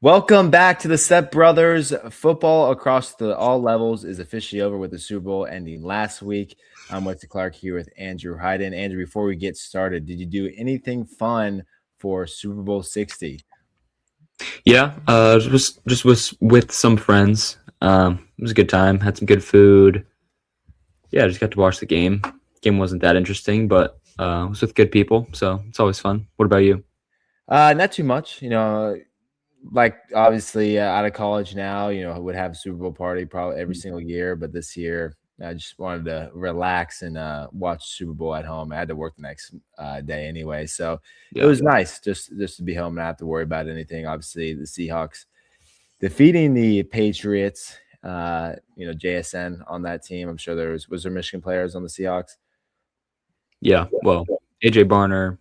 Welcome back to the Stepbrothers. Football across all levels is officially over with the Super Bowl ending last week. I'm Wesley Clark here with Andrew Hyden. Andrew, before we get started, did you do anything fun for Super Bowl 60? Yeah, just was with some friends. It was a good time. Had some good food. Yeah, just got to watch the game. Game wasn't that interesting, but it was with good people, so it's always fun. What about you? Not too much. Like obviously out of college now, I would have a Super Bowl party probably every single year, but this year I just wanted to relax and watch Super Bowl at home. I had to work the next day anyway, so it Yeah, was nice just to be home and not have to worry about anything. Obviously, the Seahawks defeating the Patriots. JSN on that team. I'm sure was there Michigan players on the Seahawks. yeah. Well, AJ Barner,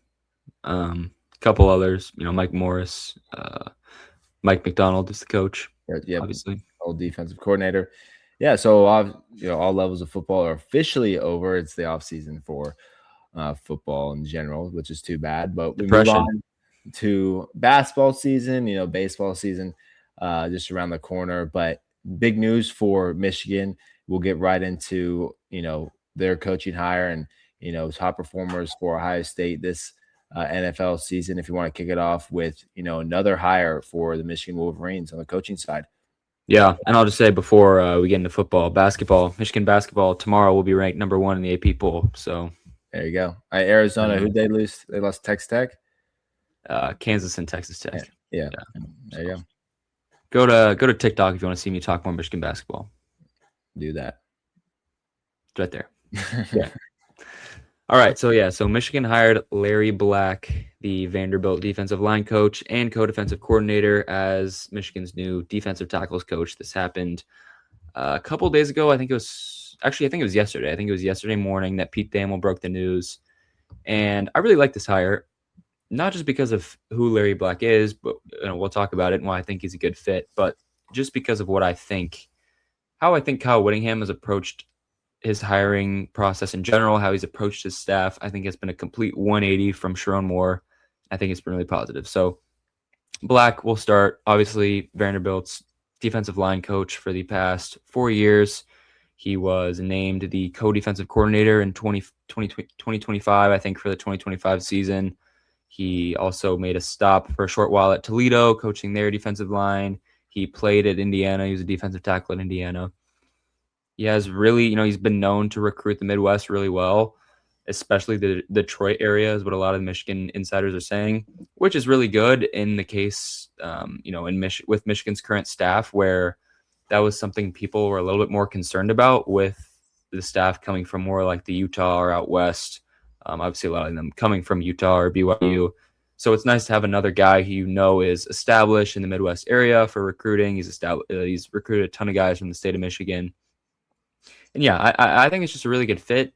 a couple others. Mike Morris, Mike McDonald is the coach. Yeah, Obviously. old defensive coordinator. Yeah, so all levels of football are officially over. It's the off season for football in general, which is too bad. But we move Depression. on to basketball season. Baseball season just around the corner. But big news for Michigan. We'll get right into their coaching hire and top performers for Ohio State this NFL season. If you want to kick it off with another hire for the Michigan Wolverines on the coaching side. Yeah, and I'll just say before we get into basketball, Michigan basketball tomorrow will be ranked number 1 in the AP poll. So There you go. Arizona, who they lose? They lost Texas Tech. Kansas and Texas Tech. Yeah. There you go. Go to TikTok if you want to see me talk more Michigan basketball. Do that. It's right there. Yeah. All right. So Michigan hired Larry Black, the Vanderbilt defensive line coach and co-defensive coordinator, as Michigan's new defensive tackles coach. This happened a couple of days ago. I think it was yesterday. I think it was yesterday morning that Pete Thamel broke the news. And I really like this hire, not just because of who Larry Black is, but we'll talk about it and why I think he's a good fit, but just because of how I think Kyle Whittingham has approached his hiring process in general, how he's approached his staff. I think it's been a complete 180 from Sharon Moore. I think it's been really positive. So Black will start, obviously, Vanderbilt's defensive line coach for the past 4 years. He was named the co-defensive coordinator in 2025, I think, for the 2025 season. He also made a stop for a short while at Toledo, coaching their defensive line. He played at Indiana. He was a defensive tackle at Indiana. He has really, he's been known to recruit the Midwest really well, especially the Detroit area is what a lot of the Michigan insiders are saying, which is really good in the case, with Michigan's current staff, where that was something people were a little bit more concerned about with the staff coming from more like the Utah or out west. Obviously, a lot of them coming from Utah or BYU. So it's nice to have another guy who is established in the Midwest area for recruiting. He's recruited a ton of guys from the state of Michigan. And yeah, I think it's just a really good fit.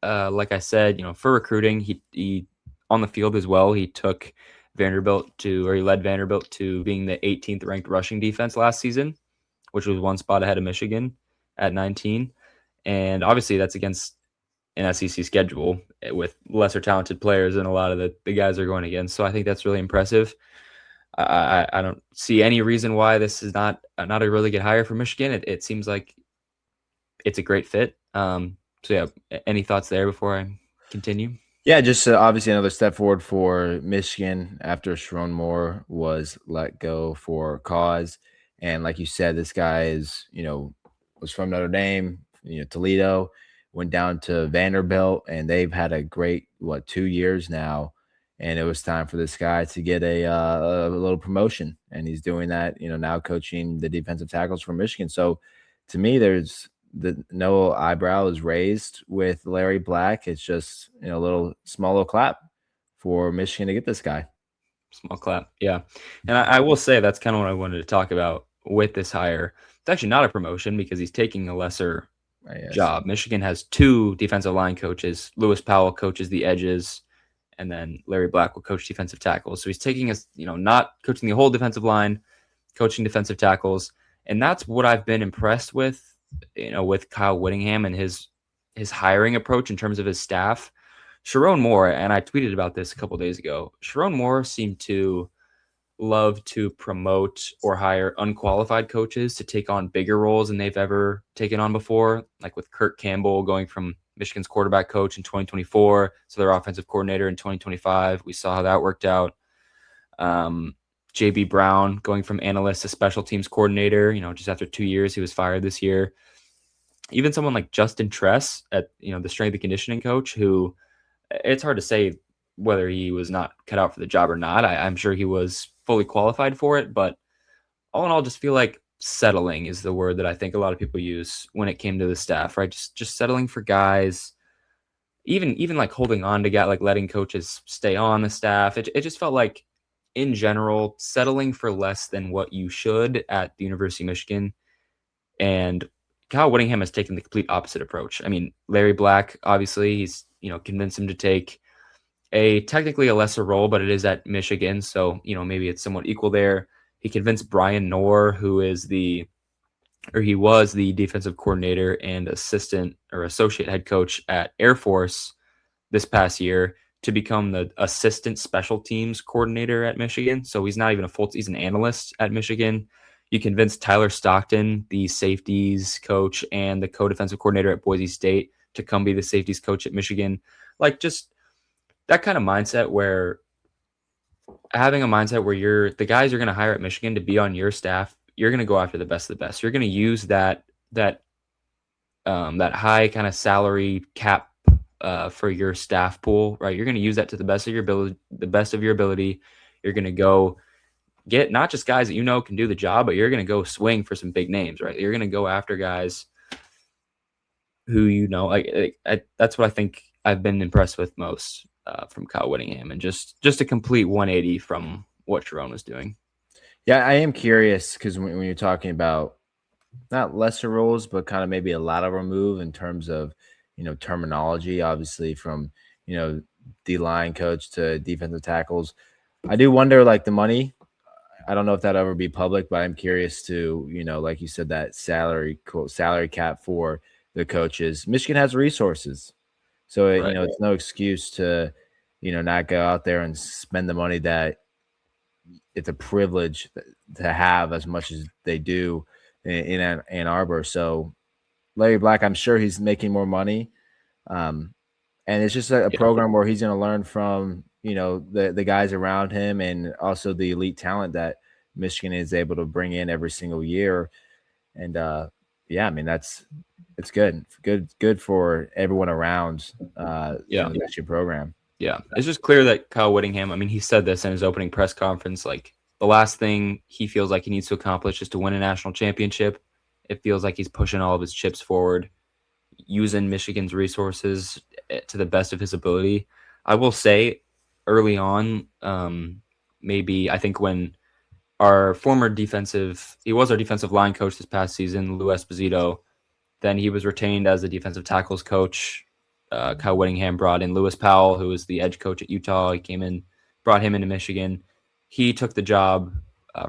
Like I said, for recruiting, he on the field as well, he led Vanderbilt to being the 18th ranked rushing defense last season, which was one spot ahead of Michigan at 19. And obviously that's against an SEC schedule with lesser talented players than a lot of the guys are going against. So I think that's really impressive. I don't see any reason why this is not a really good hire for Michigan. It seems like it's a great fit. So yeah, any thoughts there before I continue? Yeah, just obviously another step forward for Michigan after Sharon Moore was let go for cause. And like you said, this guy was from Notre Dame, Toledo, went down to Vanderbilt, and they've had a great 2 years now. And it was time for this guy to get a little promotion, and he's doing that. Now coaching the defensive tackles for Michigan. So to me, no eyebrow is raised with Larry Black. It's just a small little clap for Michigan to get this guy. Small clap, yeah. And I will say that's kind of what I wanted to talk about with this hire. It's actually not a promotion because he's taking a lesser job. Michigan has 2 defensive line coaches. Lewis Powell coaches the edges, and then Larry Black will coach defensive tackles. So he's taking not coaching the whole defensive line, coaching defensive tackles, and that's what I've been impressed with. With Kyle Whittingham and his hiring approach in terms of his staff. Sharon Moore, and I tweeted about this a couple of days ago, Sharon Moore seemed to love to promote or hire unqualified coaches to take on bigger roles than they've ever taken on before, like with Kirk Campbell going from Michigan's quarterback coach in 2024 to their offensive coordinator in 2025. We saw how that worked out. JB Brown going from analyst to special teams coordinator, just after 2 years, he was fired this year. Even someone like Justin Tress at, the strength and conditioning coach, who it's hard to say whether he was not cut out for the job or not. I'm sure he was fully qualified for it, but all in all, just feel like settling is the word that I think a lot of people use when it came to the staff, right? Just settling for guys, even like holding on to guys, like letting coaches stay on the staff. It just felt like, in general, settling for less than what you should at the University of Michigan. And Kyle Whittingham has taken the complete opposite approach. I mean, Larry Black, obviously, he's, convinced him to take technically a lesser role, but it is at Michigan. So, maybe it's somewhat equal there. He convinced Brian Knorr, he was the defensive coordinator and assistant or associate head coach at Air Force this past year, to become the assistant special teams coordinator at Michigan. So he's not even he's an analyst at Michigan. You convinced Tyler Stockton, the safeties coach and the co-defensive coordinator at Boise State, to come be the safeties coach at Michigan. Like, just that kind of mindset, where having a mindset where the guys you're going to hire at Michigan to be on your staff, you're going to go after the best of the best. You're going to use that high kind of salary cap for your staff pool, right? You're going to use that to the best of your ability. You're going to go get not just guys that can do the job, but you're going to go swing for some big names, right? You're going to go after guys who that's what I think I've been impressed with most from Kyle Whittingham, and just a complete 180 from what Sharon was doing. Yeah, I am curious because when you're talking about not lesser roles, but kind of maybe a lateral move in terms of terminology, obviously from D-line coach to defensive tackles. I do wonder, like, the money. I don't know if that'll ever be public, but I'm curious to, like you said, that salary cap for the coaches. Michigan has resources, so Right. It's no excuse to not go out there and spend the money that it's a privilege to have as much as they do in Ann Arbor. So Larry Black, I'm sure he's making more money. And it's just a program where he's going to learn from, the guys around him, and also the elite talent that Michigan is able to bring in every single year. And I mean, it's good for everyone around the Michigan program. Yeah. It's just clear that Kyle Whittingham, I mean, he said this in his opening press conference, like, the last thing he feels like he needs to accomplish is to win a national championship. It feels like he's pushing all of his chips forward, using Michigan's resources to the best of his ability. I will say, early on, maybe I think when our he was our defensive line coach this past season, Lou Esposito, then he was retained as the defensive tackles coach. Kyle Whittingham brought in Lewis Powell, who was the edge coach at Utah. He came in, brought him into Michigan. He took the job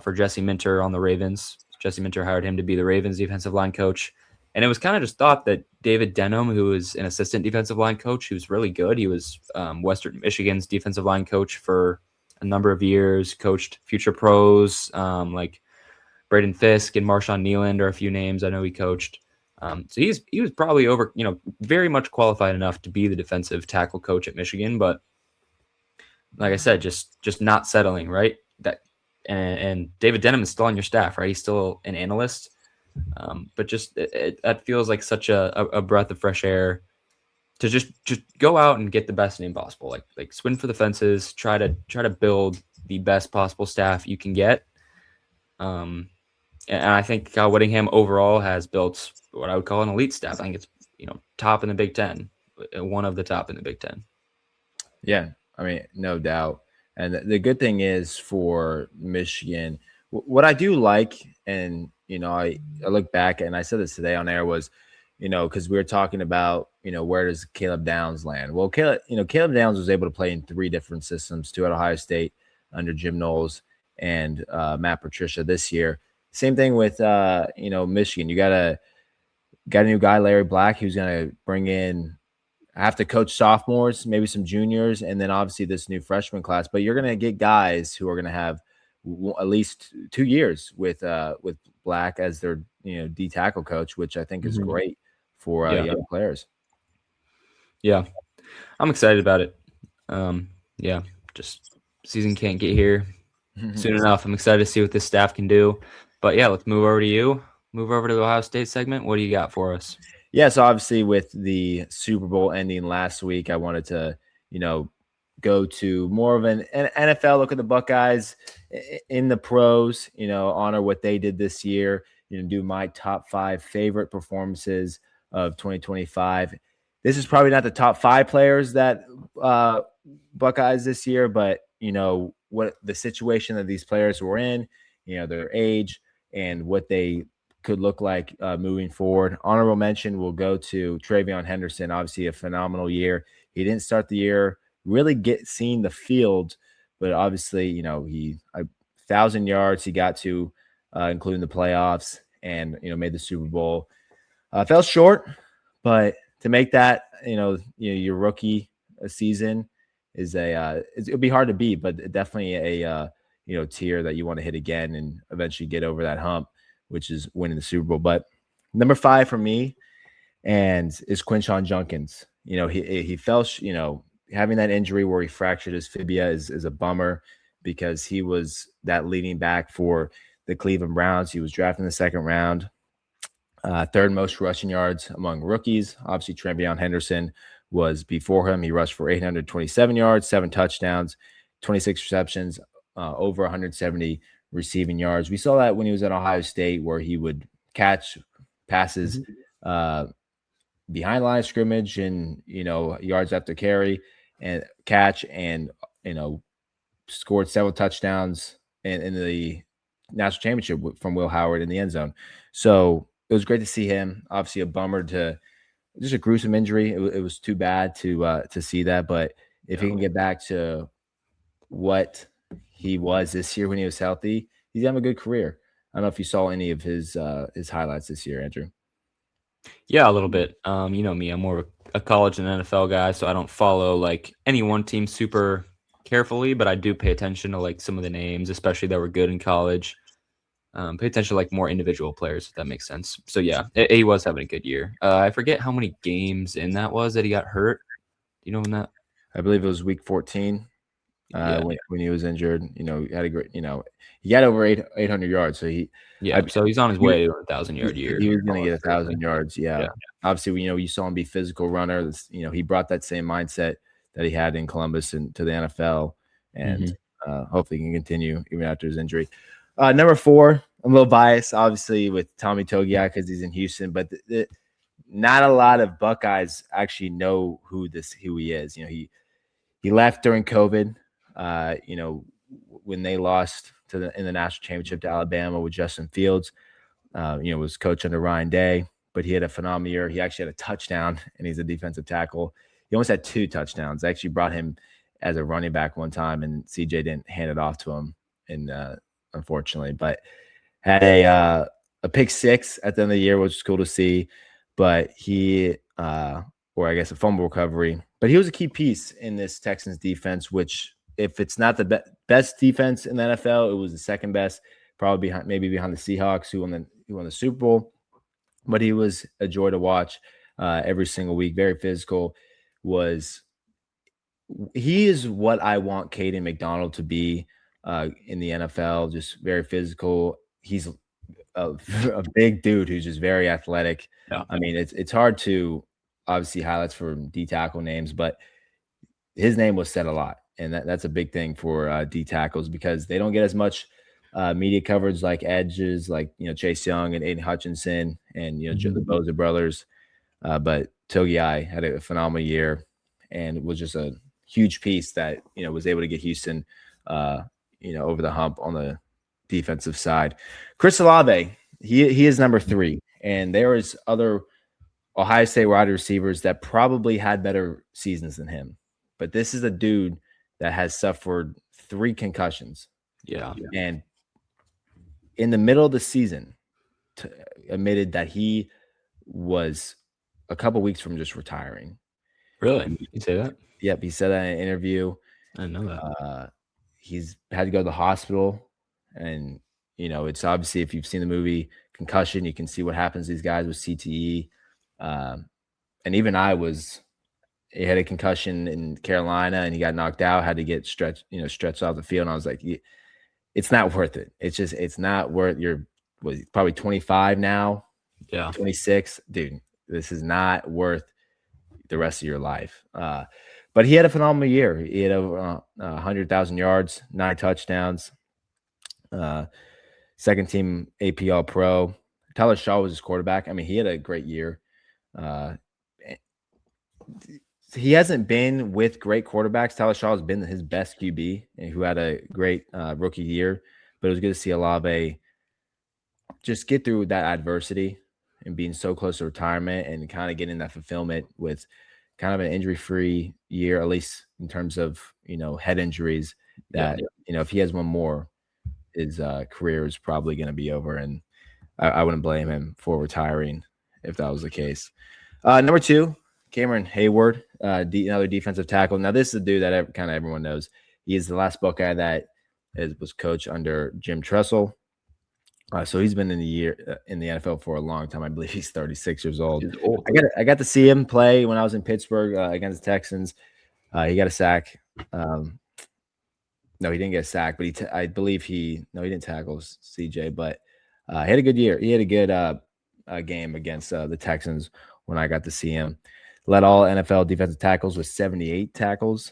for Jesse Minter on the Ravens. Jesse Minter hired him to be the Ravens defensive line coach. And it was kind of just thought that David Denham, who is an assistant defensive line coach, who's really good. He was Western Michigan's defensive line coach for a number of years, coached future pros like Braden Fisk and Marshawn Nealand are a few names I know he coached. So he was probably very much qualified enough to be the defensive tackle coach at Michigan, but like I said, just not settling, right? And David Denham is still on your staff, right? He's still an analyst, but just that feels like such a breath of fresh air to just go out and get the best name possible, like swing for the fences, try to build the best possible staff you can get. And I think Kyle Whittingham overall has built what I would call an elite staff. I think it's top in the Big Ten, one of the top in the Big Ten. Yeah, I mean, no doubt. And the good thing is for Michigan, what I do like, and I look back and I said this today on air, was because we were talking about where does Caleb Downs land? Well, Caleb Downs was able to play in 3 different systems, 2 at Ohio State under Jim Knowles and Matt Patricia this year. Same thing with Michigan. You got a new guy, Larry Black, who's going to bring in, have to coach sophomores, maybe some juniors, and then obviously this new freshman class. But you're going to get guys who are going to have at least 2 years with Black as their D tackle coach, which I think is great for young players. Yeah, I'm excited about it. Just season can't get here soon enough. I'm excited to see what this staff can do. But yeah, let's move over to you. Move over to the Ohio State segment. What do you got for us? Yeah, so obviously with the Super Bowl ending last week, I wanted to, go to more of an NFL look at the Buckeyes in the pros, honor what they did this year, do my top 5 favorite performances of 2025. This is probably not the top 5 players that Buckeyes this year, but what the situation that these players were in, their age and what they could look like moving forward. Honorable mention will go to Travion Henderson. Obviously a phenomenal year. He didn't start the year really seeing the field, but obviously, he 1,000 yards he got to, including the playoffs, and made the Super Bowl. Fell short, but to make that, your rookie season is it'll be hard to beat, but definitely a tier that you want to hit again and eventually get over that hump, which is winning the Super Bowl. But number 5 for me is Quinshon Judkins. He fell, having that injury where he fractured his fibia is a bummer, because he was that leading back for the Cleveland Browns. He was drafted in the 2nd round, 3rd most rushing yards among rookies. Obviously, Travion Henderson was before him. He rushed for 827 yards, 7 touchdowns, 26 receptions, over 170 receiving yards. We saw that when he was at Ohio State, where he would catch passes behind line of scrimmage and yards after carry and catch, and scored several touchdowns in the national championship from Will Howard in the end zone. So it was great to see him. Obviously a bummer just a gruesome injury. It was too bad to see that, but if he can get back to what he was this year when he was healthy, he's having a good career. I don't know if you saw any of his highlights this year, Andrew. Yeah, a little bit. You know me, I'm more of a college and NFL guy, so I don't follow like any one team super carefully, but I do pay attention to like some of the names, especially that were good in college. Pay attention to like more individual players, if that makes sense. So yeah, he was having a good year. I forget how many games in that was that he got hurt. Do you know when that? I believe it was week 14. When he was injured, he had a great, he got over 800 yards. So so he's on his way to a 1,000-yard year. He was going to get 1,000 yards. Yeah. Obviously, you saw him be physical runner. He brought that same mindset that he had in Columbus and to the NFL, and hopefully he can continue even after his injury. Number 4, I'm a little biased, obviously, with Tommy Togiai because he's in Houston, but not a lot of Buckeyes actually know who he is. He left during COVID. When they lost in the national championship to Alabama with Justin Fields, was coach under Ryan Day, but he had a phenomenal year. He actually had a touchdown, and he's a defensive tackle. He almost had 2 touchdowns. I actually brought him as a running back one time, and CJ didn't hand it off to him, and unfortunately, but had a pick 6 at the end of the year, which was cool to see. But he, or I guess a fumble recovery, but he was a key piece in this Texans defense, which if it's not the best defense in the NFL, it was the 2nd best, probably behind the Seahawks, who won the Super Bowl. But he was a joy to watch every single week. Very physical. He is what I want Caden McDonald to be in the NFL. Just very physical. He's a big dude who's just very athletic. Yeah. I mean, it's hard to obviously highlights for D tackle names, but his name was said a lot. And that's a big thing for D tackles because they don't get as much media coverage like edges, like Chase Young and Aiden Hutchinson and the Boza brothers. But Togiai had a phenomenal year and was just a huge piece that was able to get Houston over the hump on the defensive side. Chris Olave, he is number 3, and there is other Ohio State wide receivers that probably had better seasons than him, but this is a dude that has suffered 3 concussions. Yeah. And in the middle of the season, admitted that he was a couple weeks from just retiring. Really? You say that? Yep. He said that in an interview. I didn't know that. He's had to go to the hospital And, it's obviously, if you've seen the movie Concussion, you can see what happens to these guys with CTE. And even he had a concussion in Carolina and he got knocked out, had to get stretched off the field. And I was like, it's not worth it. It's not worth probably 25 now. Yeah. 26. Dude, this is not worth the rest of your life. But he had a phenomenal year. He had over 100,000 yards, 9 touchdowns, second team AP All-Pro. Tyler Shaw was his quarterback. I mean, he had a great year. He hasn't been with great quarterbacks. Tyler Shaw has been his best QB, who had a great rookie year. But it was good to see Olave just get through that adversity and being so close to retirement and kind of getting that fulfillment with kind of an injury-free year, at least in terms of, head injuries, that, if he has one more, his career is probably going to be over. And I wouldn't blame him for retiring if that was the case. Number 2, Cameron Heyward, another defensive tackle. Now, this is a dude that kind of everyone knows. He is the last Buckeye that was coached under Jim Tressel. So he's been in the NFL for a long time. I believe he's 36 years old. He's old. I got to see him play when I was in Pittsburgh against the Texans. He got a sack. No, he didn't get a sack, but I believe he didn't tackle CJ, but he had a good year. He had a good game against the Texans when I got to see him. Led all NFL defensive tackles with 78 tackles.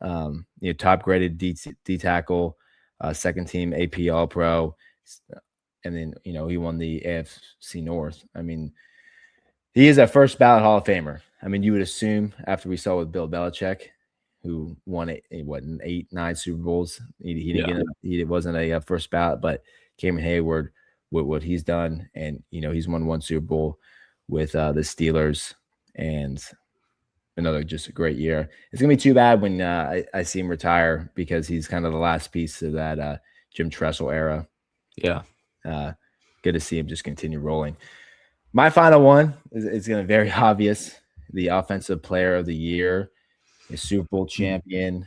Top graded D tackle, second team AP All-Pro. And then, he won the AFC North. I mean, he is a first ballot Hall of Famer. I mean, you would assume after we saw with Bill Belichick, who won 8, 9 Super Bowls. He wasn't a first ballot, but Cameron Heyward, with what he's done, and he's won 1 Super Bowl with the Steelers, and another just a great year. It's gonna be too bad when I see him retire, because he's kind of the last piece of that Jim Tressel era. Yeah. Good to see him just continue rolling. My final one is going to be very obvious. The offensive player of the year, a Super Bowl champion,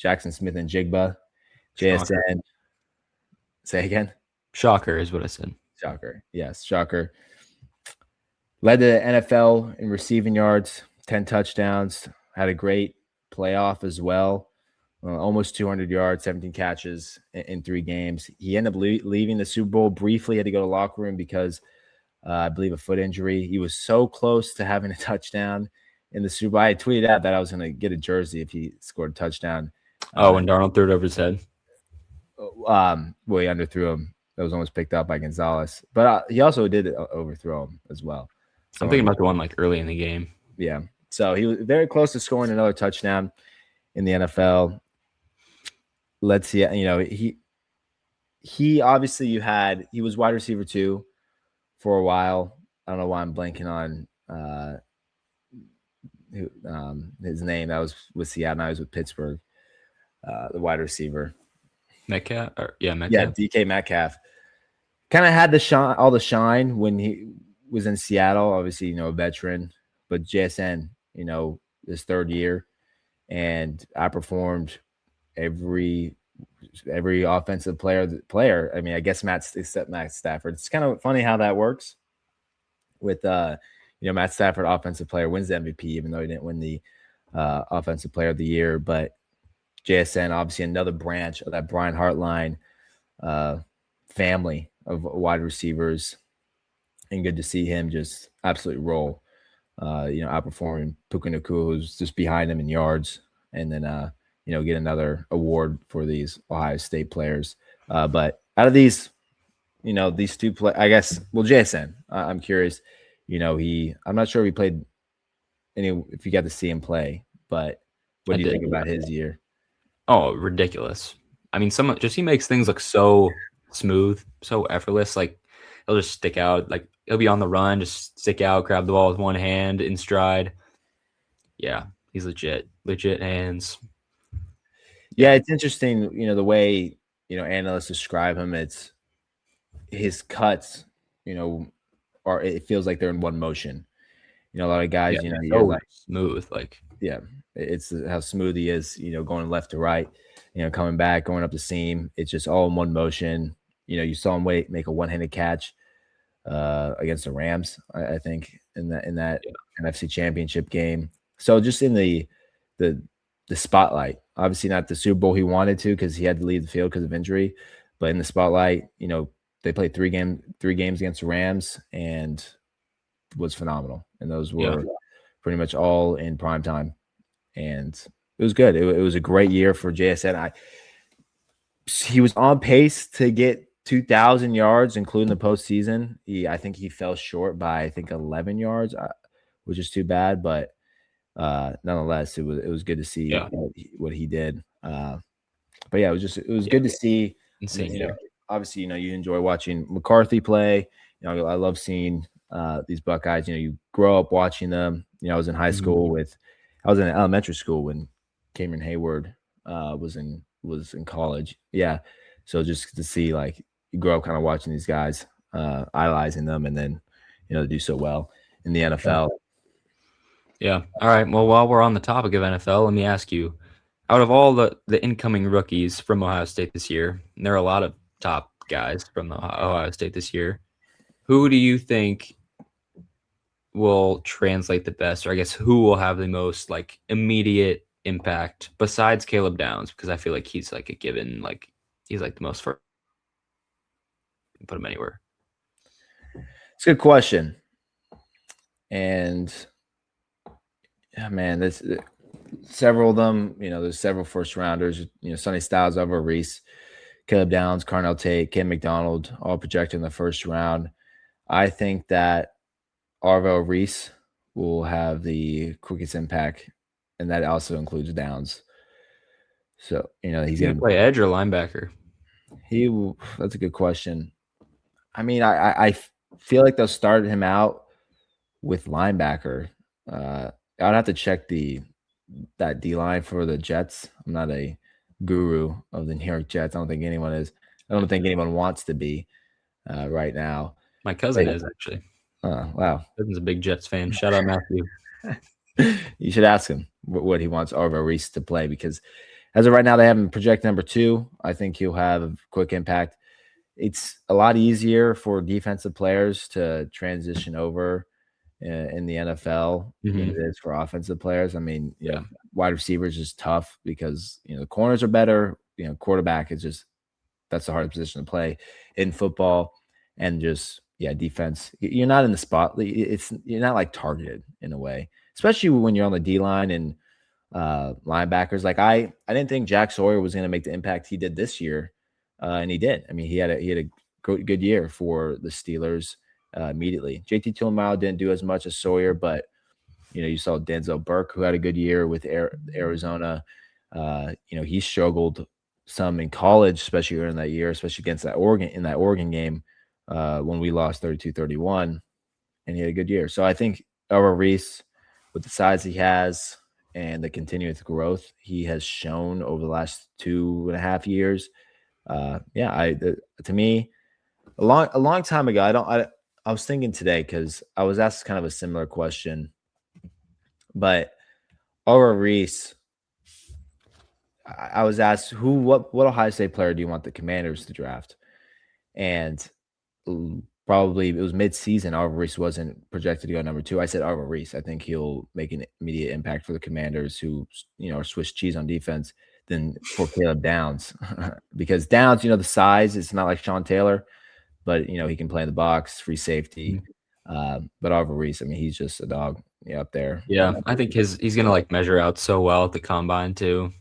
Jaxon Smith-Njigba, JSN. Say again? Shocker is what I said. Shocker. Yes, shocker. Led the NFL in receiving yards, 10 touchdowns, had a great playoff as well. Almost 200 yards, 17 catches in 3 games. He ended up leaving the Super Bowl briefly, had to go to the locker room because I believe a foot injury. He was so close to having a touchdown in the Super Bowl. I had tweeted out that I was going to get a jersey if he scored a touchdown. When Darnold threw it over his head? Well, he underthrew him. That was almost picked up by Gonzalez. But he also did overthrow him as well. So I'm thinking about the one early in the game. Yeah. So he was very close to scoring another touchdown in the NFL. Let's see. He obviously he was wide receiver 2 for a while. I don't know why I'm blanking on his name. That was with Seattle. Now he's with Pittsburgh. The wide receiver. Metcalf? Metcalf. Yeah, DK Metcalf. Kind of had all the shine when he was in Seattle. Obviously, a veteran, but JSN, his 3rd year, and outperformed every offensive player. I mean, I guess except Matt Stafford. It's kind of funny how that works with Matt Stafford, offensive player, wins the MVP, even though he didn't win the offensive player of the year. But JSN, obviously another branch of that Brian Hartline family of wide receivers, and good to see him just absolutely roll. Outperforming Puka Nacua, who's just behind him in yards, and then get another award for these Ohio State players. But out of these, these 2 I guess, well, JSN, I'm curious. I'm not sure if he played if you got to see him play, but what do you think about his year? Oh, ridiculous. I mean, he makes things look so smooth, so effortless. He'll just stick out. He'll be on the run, just stick out, grab the ball with one hand in stride. Yeah, he's legit hands. Yeah, it's interesting, the way, analysts describe him. It's his cuts, it feels like they're in one motion. A lot of guys, so smooth. Yeah, it's how smooth he is, going left to right. coming back, going up the seam. It's just all in one motion. You saw him make a one-handed catch against the Rams, I think, in that NFC Championship game. So just in the spotlight, obviously not the Super Bowl he wanted to because he had to leave the field because of injury, but in the spotlight, they played three games against the Rams and was phenomenal, and those were pretty much all in prime time, and it was good. It was a great year for JSN. He was on pace to get 2,000 yards, including the postseason. I think he fell short by 11 yards, which is too bad. But nonetheless, it was good to see what he did. But yeah, it was good to see. Insane. Obviously, you enjoy watching McCarthy play. I love seeing these Buckeyes. You grow up watching them. I was in high school I was in elementary school when Cameron Heyward was in college. Yeah. So just to see, you grow up kind of watching these guys, idolizing them, and then, do so well in the NFL. Yeah. All right. Well, while we're on the topic of NFL, let me ask you, out of all the incoming rookies from Ohio State this year, and there are a lot of top guys from Ohio State this year, who do you think will translate the best, or I guess who will have the most immediate impact besides Caleb Downs? Because I feel like he's a given, he's the most for put him anywhere. It's a good question. And yeah, man, there's several of them. There's several first rounders. Sonny Styles, Alvaro Reese, Caleb Downs, Carnell Tate, Ken McDonald, all projected in the first round. I think that Alvaro Reese will have the quickest impact, and that also includes Downs. So he's going to play edge or linebacker. That's a good question. I mean, I feel like they'll start him out with linebacker. I'd have to check that D line for the Jets. I'm not a guru of the New York Jets. I don't think anyone is. I don't think anyone wants to be right now. My cousin is actually. Oh, wow. Cousin's a big Jets fan. Shout out Matthew. You should ask him what he wants Alvaro Reese to play, because as of right now, they have him projected number 2. I think he'll have a quick impact. It's a lot easier for defensive players to transition over in the NFL than it is for offensive players. I mean, wide receivers is tough because the corners are better. Quarterback is just, that's the hardest position to play in football, and just defense. You're not in the spot. You're not targeted in a way, especially when you're on the D line and linebackers. I didn't think Jack Sawyer was going to make the impact he did this year, and he did. I mean, he had a good year for the Steelers. Immediately, JT Tuimoloau didn't do as much as Sawyer, but you saw Denzel Burke, who had a good year with Arizona. He struggled some in college, especially during that year, especially against that Oregon game when we lost 32-31, and he had a good year. So I think Alvaro Reese, with the size he has and the continuous growth he has shown over the last 2.5 years, to me, a long time ago, I was thinking today, because I was asked kind of a similar question, but Alvaro Reese, I was asked what Ohio State player do you want the Commanders to draft? And probably it was mid-season. Alvaro Reese wasn't projected to go number 2. I said Alvaro Reese. I think he'll make an immediate impact for the Commanders, who are Swiss cheese on defense, than for Caleb Downs, because Downs, the size, it's not like Sean Taylor, but he can play in the box, free safety. But Alvaro Reese, I mean, he's just a dog up there. Yeah, I think he's gonna measure out so well at the combine too.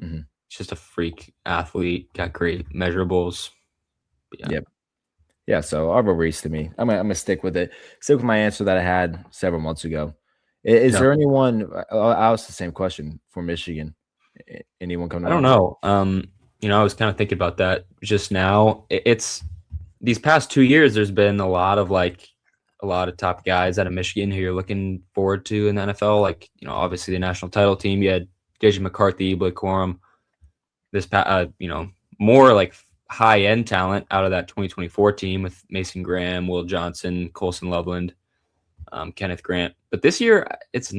He's just a freak athlete, got great measurables. Yeah. So Alvaro Reese, to me, I'm gonna stick with it. Stick with my answer that I had several months ago. Is there anyone? I'll ask the same question for Michigan. Anyone coming? I don't know. I was kind of thinking about that just now. It's these past 2 years, there's been a lot of top guys out of Michigan who you're looking forward to in the NFL. Obviously the national title team. You had JJ McCarthy, Blake Corum. This more high-end talent out of that 2024 team with Mason Graham, Will Johnson, Colson Loveland, Kenneth Grant. But this year, it's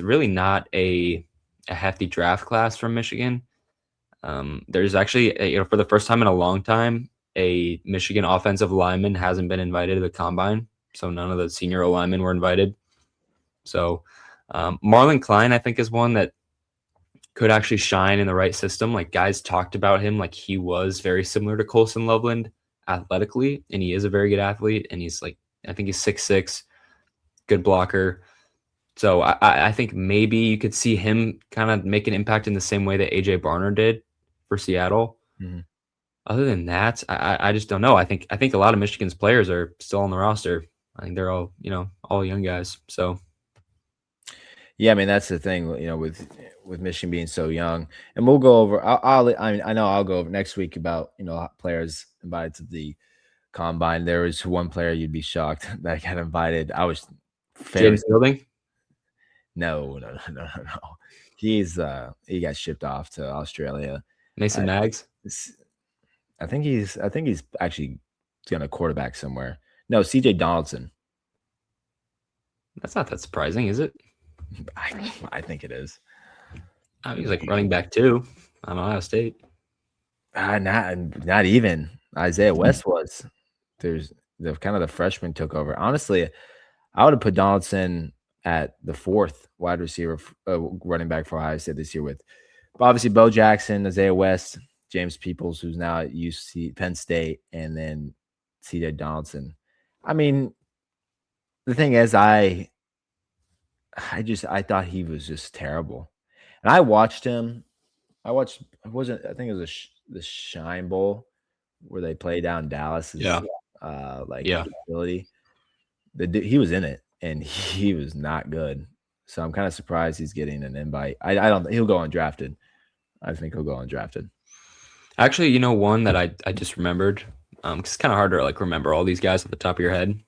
really not a a hefty draft class from Michigan. There's actually, for the first time in a long time, a Michigan offensive lineman hasn't been invited to the combine. So none of the senior linemen were invited. So Marlon Klein, I think, is one that could actually shine in the right system. Like, guys talked about him like he was very similar to Colson Loveland athletically, and he is a very good athlete. And he's like, I think he's 6'6", good blocker. So I think maybe you could see him kind of make an impact in the same way that AJ Barner did for Seattle. Mm-hmm. Other than that, I just don't know. I think a lot of Michigan's players are still on the roster. I think they're all, all young guys. So yeah, I mean, that's the thing, with Michigan being so young, and we'll go over. I know I'll go over next week about players invited to the combine. There was one player you'd be shocked that got invited. I was James Fielding. No. He got shipped off to Australia. Mason Maggs. I think he's actually going to quarterback somewhere. No, CJ Donaldson. That's not that surprising, is it? I think it is. He's like running back too on Ohio State. Not even. Isaiah West was. There's the kind of the freshman took over. Honestly, I would have put Donaldson at the fourth wide receiver, running back for Ohio State this year with obviously Bo Jackson, Isaiah West, James Peoples, who's now at Penn State, and then CJ Donaldson. I mean, the thing is, I thought he was just terrible, and I watched him. I think it was the Shine Bowl where they play down Dallas. Facility. He was in it, and he was not good. So I'm kind of surprised he's getting an invite. I don't. He'll go undrafted. I think he'll go undrafted. Actually, one that I just remembered. It's kind of hard to remember all these guys at the top of your head,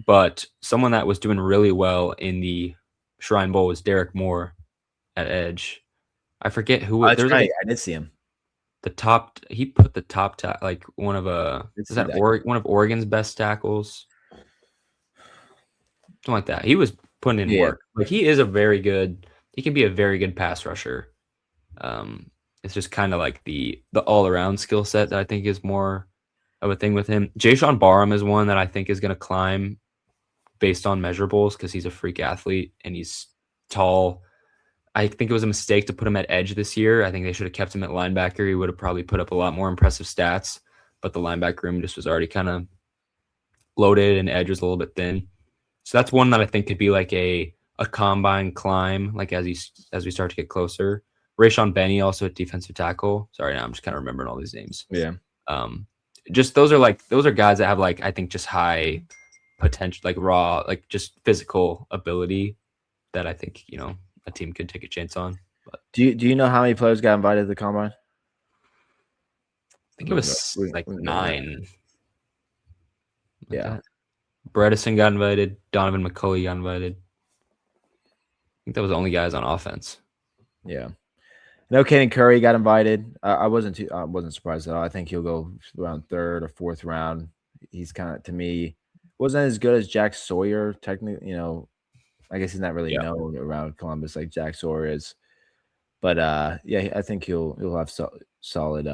but someone that was doing really well in the Shrine Bowl was Derek Moore at edge. I forget who. That's right. I did see him. He put the top one of one of Oregon's best tackles, something like that. He was putting in work. Like, he is he can be a very good pass rusher. It's just kind of like the all around skill set that I think is more of a thing with him. Jayshawn Barham is one that I think is going to climb based on measurables because he's a freak athlete and he's tall. I think it was a mistake to put him at edge this year. I think they should have kept him at linebacker. He would have probably put up a lot more impressive stats, but the linebacker room just was already kind of loaded and edge was a little bit thin. So that's one that I think could be like a combine climb, like as we start to get closer. Rayshon Benny also at defensive tackle. Sorry, now I'm just kind of remembering all these names. Yeah. Just those are guys that have I think just high potential, raw, just physical ability that I think, a team could take a chance on. But do you know how many players got invited to the combine? I think it was 9. Yeah. Bredesen got invited. Donovan McCulley got invited. I think that was the only guys on offense. Yeah. No, Caden Curry got invited. I wasn't surprised at all. I think he'll go around 3rd or 4th round. He's kind of, to me, wasn't as good as Jack Sawyer. Technically, I guess he's not really known around Columbus like Jack Sawyer is. But yeah, I think he'll have solid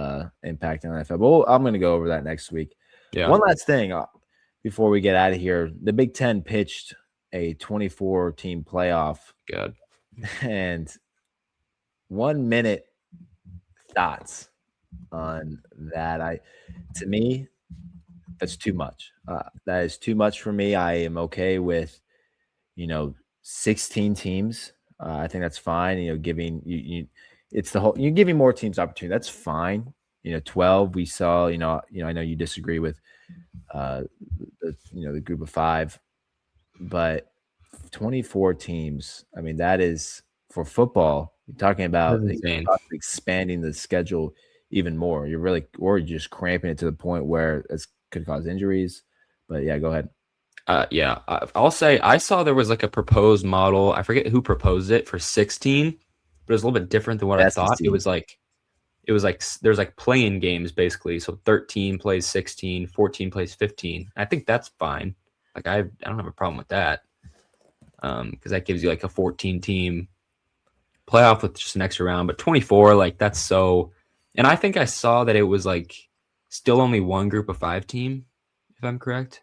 impact in the NFL. But I'm going to go over that next week. Yeah. One last thing before we get out of here: the Big Ten pitched a 24-team playoff. God. And 1 minute thoughts on that. To me, that's too much. That is too much for me. I am okay with 16 teams. I think that's fine. Giving it's the whole. You're giving more teams opportunity. That's fine. 12. We saw. I know you disagree with the group of 5, but 24 teams. I mean, that is for football. You're talking about expanding the schedule even more. Or just cramping it to the point where it could cause injuries. But yeah, go ahead. Yeah, I'll say I saw there was a proposed model. I forget who proposed it for 16, but it was a little bit different than what I thought. It was there's play-in games basically. So 13 plays 16, 14 plays 15. I think that's fine. I don't have a problem with that. Because that gives you a 14-team playoff with just an extra round, but 24, like that's so. And I think I saw that it was like still only one group of 5 team, if I'm correct.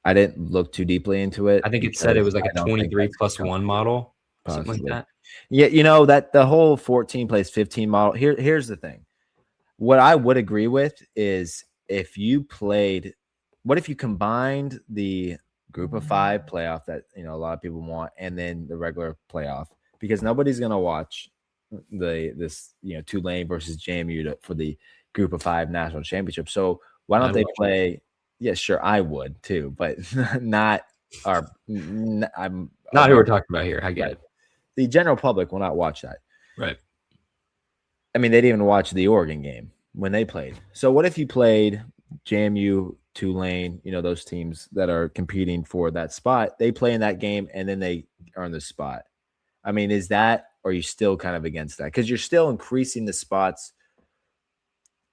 I didn't look too deeply into it. I think it said it was like a 23 plus possibly. 1 model, something like that. Yeah, that the whole 14 plays 15 model. Here's the thing. What I would agree with is if you played, what if you combined the group of 5 playoff that a lot of people want, and then the regular playoff, because nobody's gonna watch this Tulane versus JMU for the group of 5 national championship. So why don't they play? Yeah, sure, I would too, but not our. I'm not who we're talking about here. I get it. The general public will not watch that. Right. I mean, they didn't even watch the Oregon game when they played. So what if you played JMU, Tulane, those teams that are competing for that spot, they play in that game and then they earn the spot. I mean, is that, or are you still kind of against that? Because you're still increasing the spots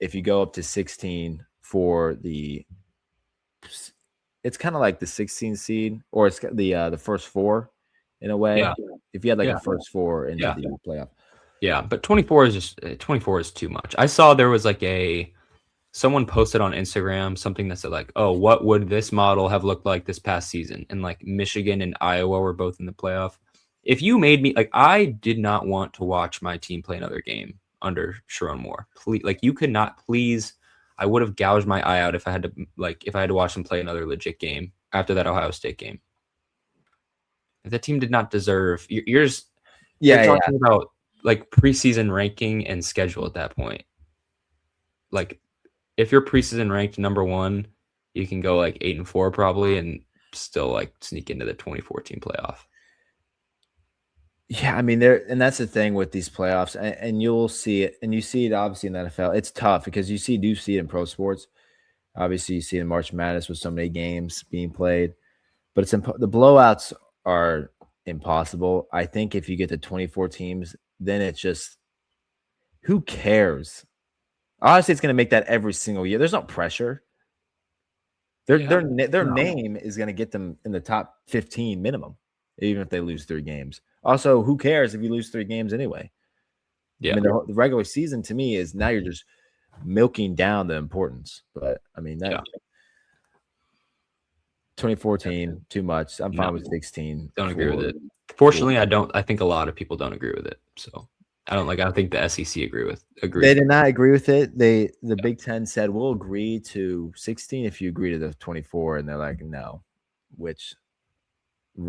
if you go up to 16 for it's kind of like the 16 seed, or it's the first 4 in a way. Yeah. If you had a first 4 in the playoff. Yeah, but 24 is too much. I saw there was like someone posted on Instagram something that said like, oh, what would this model have looked like this past season? And like Michigan and Iowa were both in the playoff. If you made me, like, I did not want to watch my team play another game under Sharon Moore. Please, like, you could not, please. I would have gouged my eye out if I had to watch them play another legit game after that Ohio State game. If that team did not deserve, you're talking about like preseason ranking and schedule at that point. Like, if you're preseason ranked number 1, you can go like 8-4 probably and still like sneak into the 2014 playoff. Yeah, I mean, and that's the thing with these playoffs, and you'll see it, and you see it obviously in the NFL. It's tough because you do see it in pro sports. Obviously, you see it in March Madness with so many games being played, but the blowouts are impossible. I think if you get to 24 teams, then it's just, who cares? Honestly, it's going to make that every single year. There's no pressure. Their name is going to get them in the top 15 minimum, even if they lose 3 games. Also, who cares if you lose 3 games anyway? Yeah. I mean, the regular season to me is now you're just milking down the importance. But I mean, 2014, too much. I'm fine with 16. Don't agree with it. Fortunately, I don't. I think a lot of people don't agree with it. So I don't think the SEC agree. They did not agree with it. The Big Ten said we'll agree to 16 if you agree to the 24, and they're like, no, which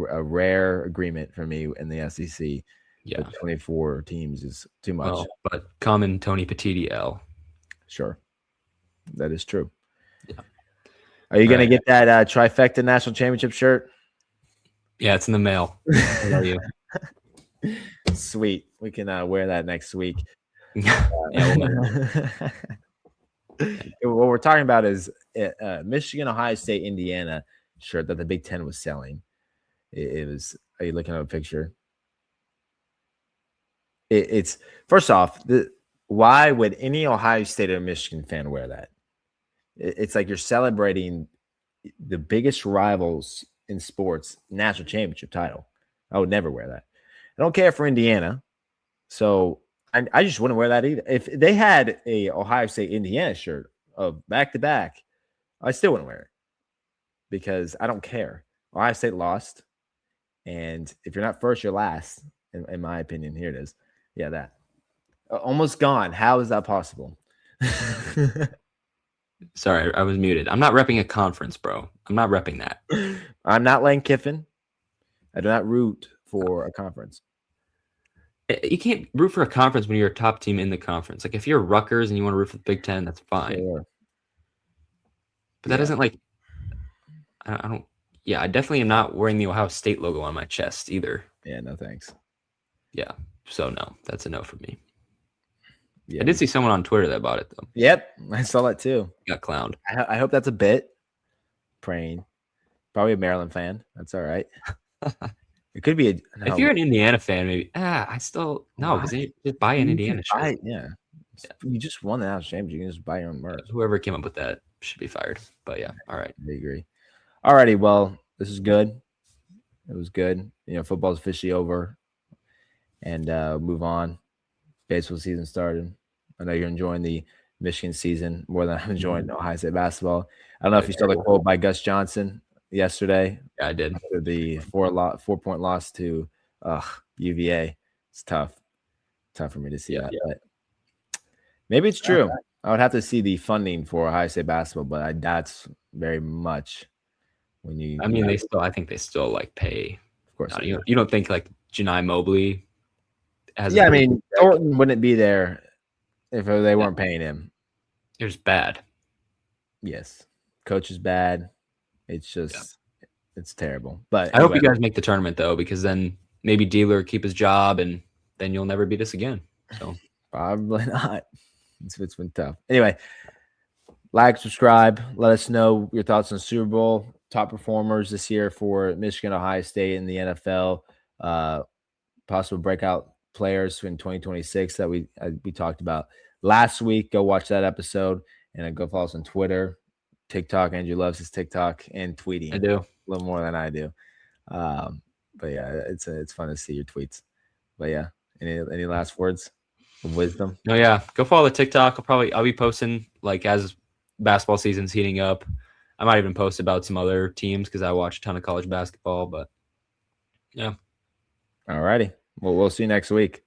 a rare agreement for me in the SEC. Yeah, 24 teams is too much. Well, but common Tony Petiti L. Sure, that is true. Yeah. Are you gonna get that trifecta national championship shirt? Yeah, it's in the mail. Sweet. We can wear that next week. What we're talking about is Michigan, Ohio State, Indiana shirt that the Big Ten was selling. It was. Are you looking at a picture? It's first off, why would any Ohio State or Michigan fan wear that? It's like you're celebrating the biggest rivals in sports national championship title. I would never wear that. I don't care for Indiana, so I just wouldn't wear that either. If they had a Ohio State Indiana shirt of back to back, I still wouldn't wear it because I don't care. Ohio State lost, and if you're not first, you're last. In my opinion, here it is. Yeah, that almost gone. How is that possible? Sorry, I was muted. I'm not repping a conference, bro. I'm not repping that. I'm not Lane Kiffin. I do not root for a conference. You can't root for a conference when you're a top team in the conference. Like if you're Rutgers and you want to root for the Big Ten, that's fine. Sure. But that doesn't like. I don't. Yeah, I definitely am not wearing the Ohio State logo on my chest either. Yeah, no thanks. Yeah, so no, that's a no for me. Yeah. I did see someone on Twitter that bought it though. Yep, I saw that too. Got clowned. I hope that's a bit. Praying, probably a Maryland fan. That's all right. It could be if you're an Indiana fan, maybe. I still no because you just buy an Indiana shirt. Yeah, you just won the national championship. You can just buy your own merch. Whoever came up with that should be fired. But yeah, all right. I agree. All righty. Well, this is good. It was good. Football's officially over. and move on. Baseball season started. I know you're enjoying the Michigan season more than I'm enjoying Ohio State basketball. I don't know if you saw the quote by Gus Johnson yesterday. Yeah, I did. After the 4-point loss to UVA. It's tough for me to see that. But maybe it's true. I would have to see the funding for Ohio State basketball, but that's very much when you. I mean, I think they still like pay. Of course, you don't think like Janai Mobley has. Yeah, I mean, Thornton wouldn't be there if they weren't paying him. It was bad. Yes, coach is bad. It's just it's terrible. But I hope you guys make the tournament though, because then maybe Dealer keep his job, and then you'll never beat us again. So probably not. It's been tough. Anyway, like, subscribe. Let us know your thoughts on Super Bowl, top performers this year for Michigan, Ohio State in the NFL, possible breakout players in 2026 that we talked about last week. Go watch that episode and go follow us on Twitter, TikTok. Andrew loves his TikTok and tweeting. I do a little more than I do. But yeah, it's fun to see your tweets. But yeah, any last words of wisdom? No, yeah. Go follow the TikTok. I'll be posting like as basketball season's heating up. I might even post about some other teams because I watch a ton of college basketball. But yeah. All righty. Well, we'll see you next week.